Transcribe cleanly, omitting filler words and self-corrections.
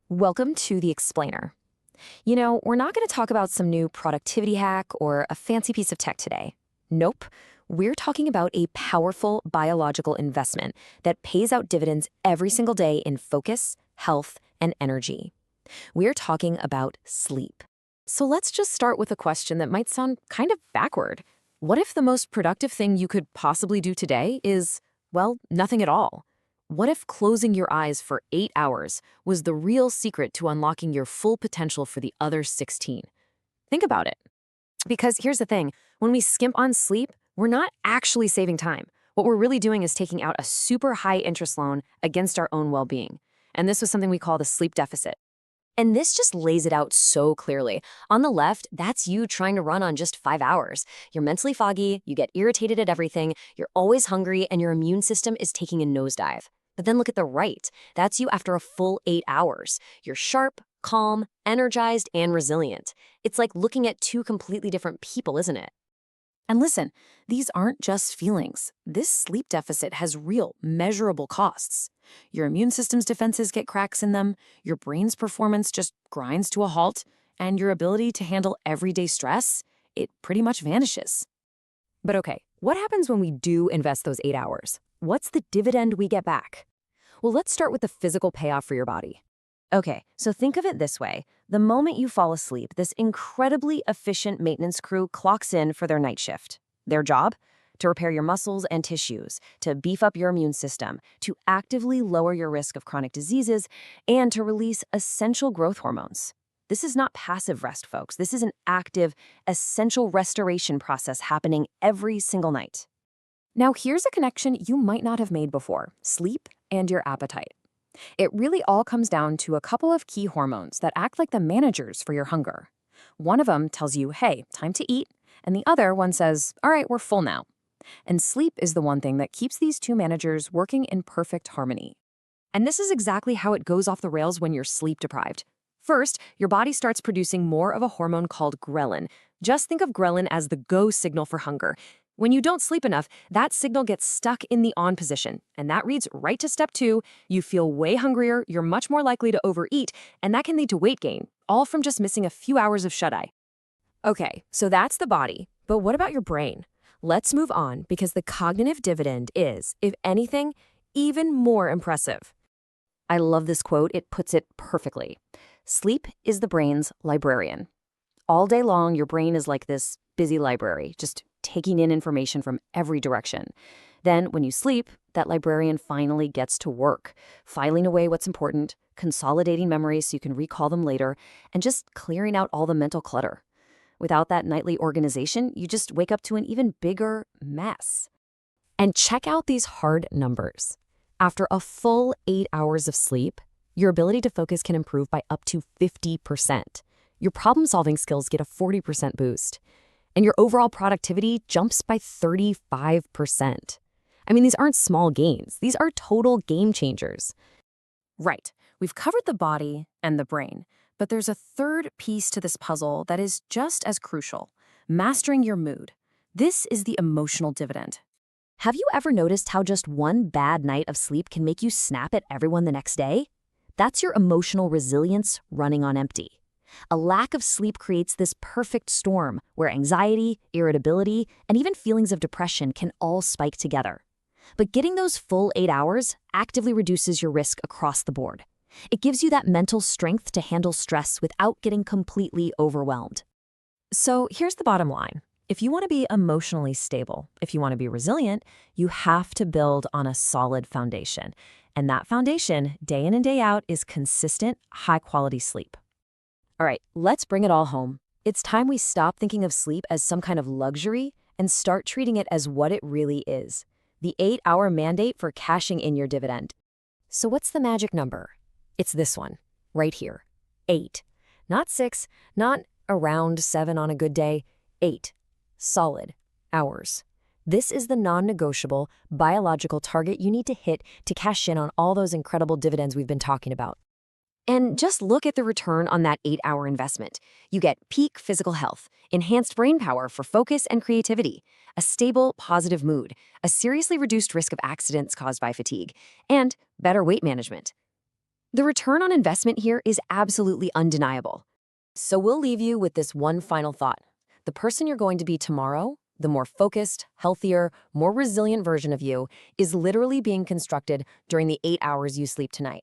Welcome to The Explainer. We're not going to talk about some new productivity hack or a fancy piece of tech today. Nope. We're talking about a powerful biological investment that pays out dividends every single day in focus, health, and energy. We're talking about sleep. So let's just start with a question that might sound kind of backward. What if the most productive thing you could possibly do today is, well, nothing at all? What if closing your eyes for 8 hours was the real secret to unlocking your full potential for the other 16? Think about it. Because here's the thing, when we skimp on sleep, we're not actually saving time. What we're really doing is taking out a super high interest loan against our own well-being. And this was something we call the sleep deficit. And this just lays it out so clearly. On the left, that's you trying to run on just 5 hours. You're mentally foggy, you get irritated at everything, you're always hungry, and your immune system is taking a nosedive. But then look at the right. That's you after a full 8 hours. You're sharp, calm, energized, and resilient. It's like looking at two completely different people, isn't it? And listen, these aren't just feelings. This sleep deficit has real, measurable costs. Your immune system's defenses get cracks in them, your brain's performance just grinds to a halt, and your ability to handle everyday stress, it pretty much vanishes. But okay, what happens when we do invest those 8 hours? What's the dividend we get back? Well, let's start with the physical payoff for your body. Okay, so think of it this way. The moment you fall asleep, this incredibly efficient maintenance crew clocks in for their night shift. Their job? To repair your muscles and tissues, to beef up your immune system, to actively lower your risk of chronic diseases, and to release essential growth hormones. This is not passive rest, folks. This is an active, essential restoration process happening every single night. Now, here's a connection you might not have made before: sleep and your appetite. It really all comes down to a couple of key hormones that act like the managers for your hunger. One of them tells you, hey, time to eat, and the other one says, all right, we're full now. And sleep is the one thing that keeps these two managers working in perfect harmony. And this is exactly how it goes off the rails when you're sleep deprived. First, your body starts producing more of a hormone called ghrelin. Just think of ghrelin as the go signal for hunger. When you don't sleep enough, that signal gets stuck in the on position, and that reads right to step 2. You feel way hungrier, you're much more likely to overeat, and that can lead to weight gain, all from just missing a few hours of shut-eye. Okay, so that's the body, but what about your brain? Let's move on, because the cognitive dividend is, if anything, even more impressive. I love this quote, it puts it perfectly. Sleep is the brain's librarian. All day long, your brain is like this busy library, just taking in information from every direction. Then, when you sleep, that librarian finally gets to work, filing away what's important, consolidating memories so you can recall them later, and just clearing out all the mental clutter. Without that nightly organization, you just wake up to an even bigger mess. And check out these hard numbers. After a full 8 hours of sleep, your ability to focus can improve by up to 50%. Your problem-solving skills get a 40% boost. And your overall productivity jumps by 35%. I mean, these aren't small gains. These are total game changers. Right. We've covered the body and the brain, but there's a third piece to this puzzle that is just as crucial: mastering your mood. This is the emotional dividend. Have you ever noticed how just one bad night of sleep can make you snap at everyone the next day? That's your emotional resilience running on empty. A lack of sleep creates this perfect storm where anxiety, irritability, and even feelings of depression can all spike together. But getting those full 8 hours actively reduces your risk across the board. It gives you that mental strength to handle stress without getting completely overwhelmed. So here's the bottom line. If you want to be emotionally stable, if you want to be resilient, you have to build on a solid foundation. And that foundation, day in and day out, is consistent, high-quality sleep. All right, let's bring it all home. It's time we stop thinking of sleep as some kind of luxury and start treating it as what it really is: the 8-hour mandate for cashing in your dividend. So what's the magic number? It's this one, right here. 8. Not 6, not around 7 on a good day. 8. Solid hours. This is the non-negotiable biological target you need to hit to cash in on all those incredible dividends we've been talking about. And just look at the return on that 8-hour investment. You get peak physical health, enhanced brain power for focus and creativity, a stable, positive mood, a seriously reduced risk of accidents caused by fatigue, and better weight management. The return on investment here is absolutely undeniable. So we'll leave you with this one final thought. The person you're going to be tomorrow, the more focused, healthier, more resilient version of you, is literally being constructed during the 8 hours you sleep tonight.